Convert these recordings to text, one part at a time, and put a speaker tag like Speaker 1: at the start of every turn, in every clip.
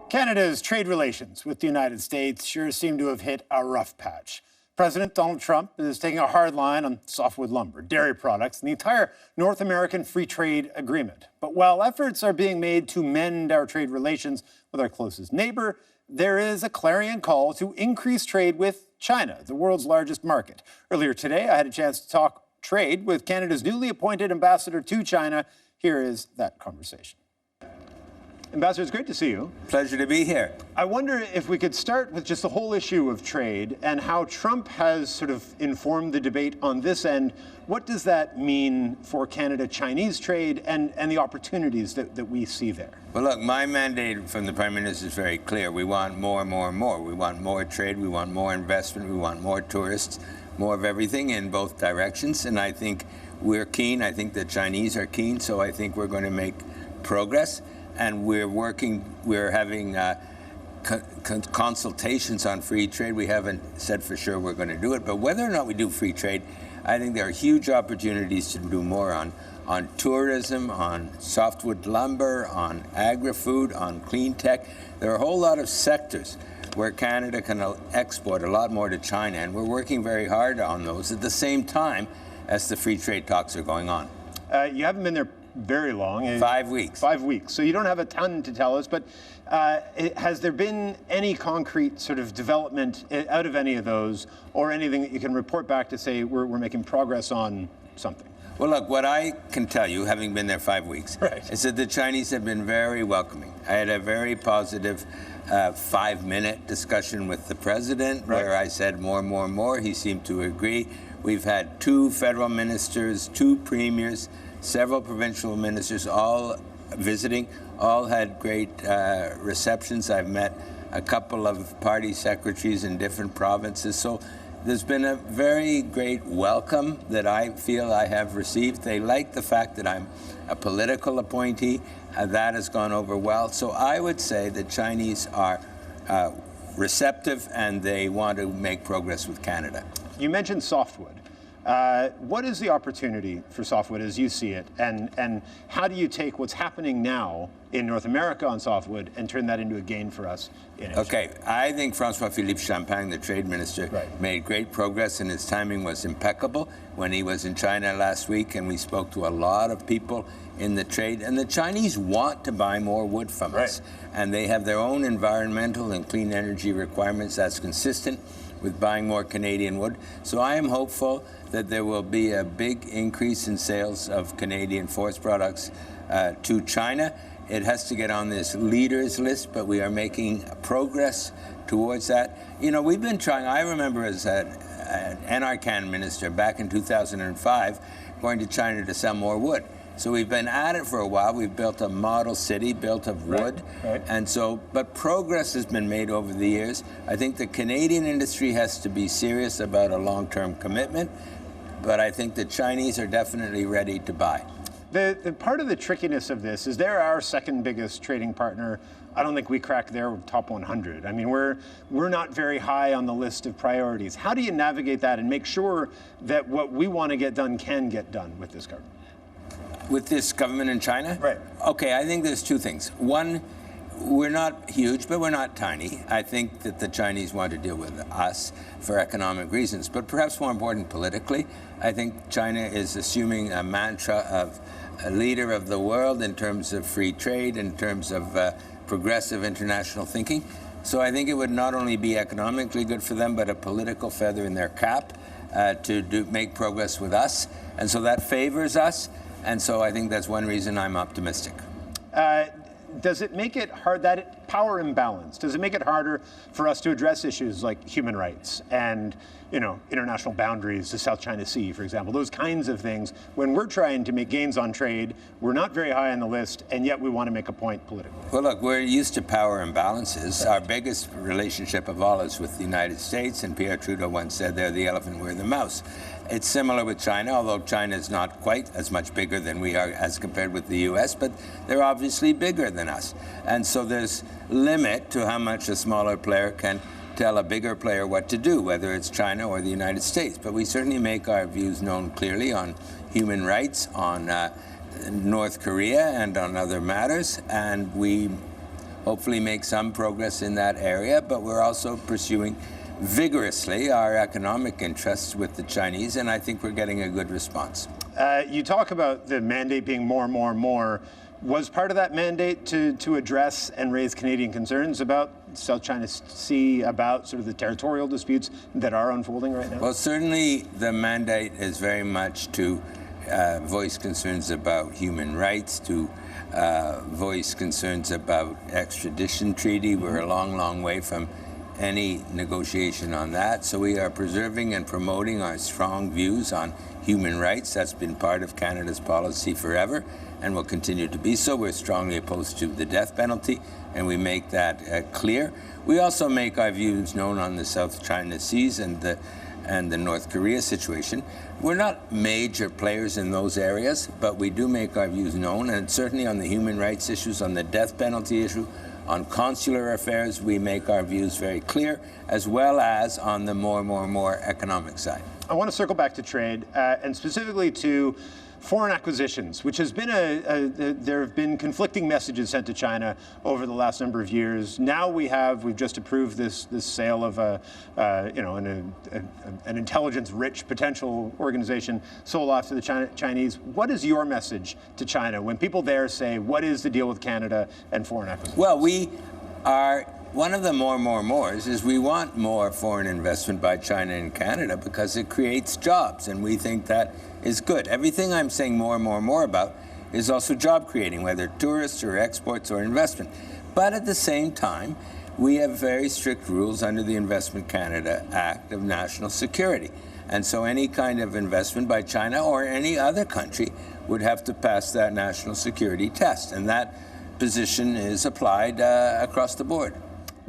Speaker 1: Canada's trade relations with the United States sure seem to have hit a rough patch. President Donald Trump is taking a hard line on softwood lumber, dairy products, and the entire North American Free Trade Agreement. But while efforts are being made to mend our trade relations with our closest neighbor, there is a clarion call to increase trade with China, the world's largest market. Earlier today, I had a chance to talk trade with Canada's newly appointed ambassador to China. Here is that conversation. Ambassador, it's great to see you.
Speaker 2: Pleasure to be here.
Speaker 1: I wonder if we could start with just the whole issue of trade and how Trump has sort of informed the debate on this end. What does that mean for Canada-Chinese trade and the opportunities that we see there?
Speaker 2: Well, look, my mandate from the Prime Minister is very clear. We want more and more and more. We want more trade. We want more investment. We want more tourists, more of everything in both directions. And I think we're keen. I think the Chinese are keen. So I think we're going to make progress. And we're having consultations on free trade. We haven't said for sure we're going to do it, but whether or not we do free trade, I think there are huge opportunities to do more on tourism, on softwood lumber, on agri-food, on clean tech. There are a whole lot of sectors where Canada can export a lot more to China, and we're working very hard on those at the same time as the free trade talks are going on.
Speaker 1: You haven't been there very long.
Speaker 2: 5 weeks.
Speaker 1: 5 weeks. So you don't have a ton to tell us, but has there been any concrete sort of development out of any of those or anything that you can report back to say we're making progress on something?
Speaker 2: Well, look, what I can tell you, having been there 5 weeks, is that the Chinese have been very welcoming. I had a very positive 5-minute discussion with the president where I said more and more and more. He seemed to agree. We've had 2 federal ministers, 2 premiers, several provincial ministers, all visiting, all had great receptions. I've met a couple of party secretaries in different provinces. So there's been a very great welcome that I feel I have received. They like the fact that I'm a political appointee. That has gone over well. So I would say the Chinese are receptive and they want to make progress with Canada.
Speaker 1: You mentioned softwood. What is the opportunity for softwood as you see it, and how do you take what's happening now in North America on softwood and turn that into a gain for us in Asia?
Speaker 2: Okay, I think François-Philippe Champagne, the trade minister, made great progress, and his timing was impeccable when he was in China last week, and we spoke to a lot of people in the trade, and the Chinese want to buy more wood from us, and they have their own environmental and clean energy requirements that's consistent with buying more Canadian wood. So I am hopeful that there will be a big increase in sales of Canadian forest products to China. It has to get on this leaders list, but we are making progress towards that. You know, we've been trying. I remember as an NRCan minister back in 2005 going to China to sell more wood. So we've been at it for a while. We've built a model city built of wood. And so, but progress has been made over the years. I think the Canadian industry has to be serious about a long-term commitment, but I think the Chinese are definitely ready to buy.
Speaker 1: The part of the trickiness of this is they're our second biggest trading partner. I don't think we crack their top 100. I mean, we're not very high on the list of priorities. How do you navigate that and make sure that what we want to get done can get done with this government?
Speaker 2: With this government in China?
Speaker 1: Right.
Speaker 2: Okay, I think there's 2 things. One, we're not huge, but we're not tiny. I think that the Chinese want to deal with us for economic reasons, but perhaps more important politically. I think China is assuming a mantra of a leader of the world in terms of free trade, in terms of progressive international thinking. So I think it would not only be economically good for them, but a political feather in their cap to make progress with us. And so that favors us. And so I think that's one reason I'm optimistic.
Speaker 1: Does it make it hard, that power imbalance, does it make it harder for us to address issues like human rights and, you know, international boundaries, the South China Sea, for example, those kinds of things? When we're trying to make gains on trade, we're not very high on the list, and yet we want to make a point politically.
Speaker 2: Well, look, we're used to power imbalances. Our biggest relationship of all is with the United States, and Pierre Trudeau once said they're the elephant, we're the mouse. It's similar with China, although China is not quite as much bigger than we are as compared with the U.S., but they're obviously bigger than us. And so there's limit to how much a smaller player can tell a bigger player what to do, whether it's China or the United States. But we certainly make our views known clearly on human rights, on North Korea, and on other matters. And we hopefully make some progress in that area, but we're also pursuing vigorously our economic interests with the Chinese, and I think we're getting a good response.
Speaker 1: You talk about the mandate being more. Was part of that mandate to address and raise Canadian concerns about South China Sea, about sort of the territorial disputes that are unfolding right now?
Speaker 2: Well, certainly the mandate is very much to voice concerns about human rights, to voice concerns about extradition treaty. We're a long way from any negotiation on that. So we are preserving and promoting our strong views on human rights. That's been part of Canada's policy forever and will continue to be so. We're strongly opposed to the death penalty, and we make that clear. We also make our views known on the South China Seas and the North Korea situation. We're not major players in those areas, but we do make our views known, and certainly on the human rights issues, on the death penalty issue, on consular affairs, we make our views very clear, as well as on the more economic side.
Speaker 1: I want to circle back to trade, and specifically to foreign acquisitions, which has been there have been conflicting messages sent to China over the last number of years. Now we've just approved this sale of an intelligence-rich potential organization sold off to the Chinese. What is your message to China when people there say, what is the deal with Canada and foreign acquisitions?
Speaker 2: Well, we are. One of the mores is we want more foreign investment by China in Canada because it creates jobs, and we think that is good. Everything I'm saying more about is also job creating, whether tourists or exports or investment. But at the same time, we have very strict rules under the Investment Canada Act of national security. And so any kind of investment by China or any other country would have to pass that national security test. And that position is applied across the board.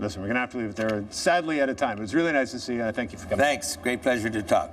Speaker 1: Listen, we're going to have to leave it there. Sadly, out of time. It was really nice to see you. Thank you for coming.
Speaker 2: Thanks. Great pleasure to talk.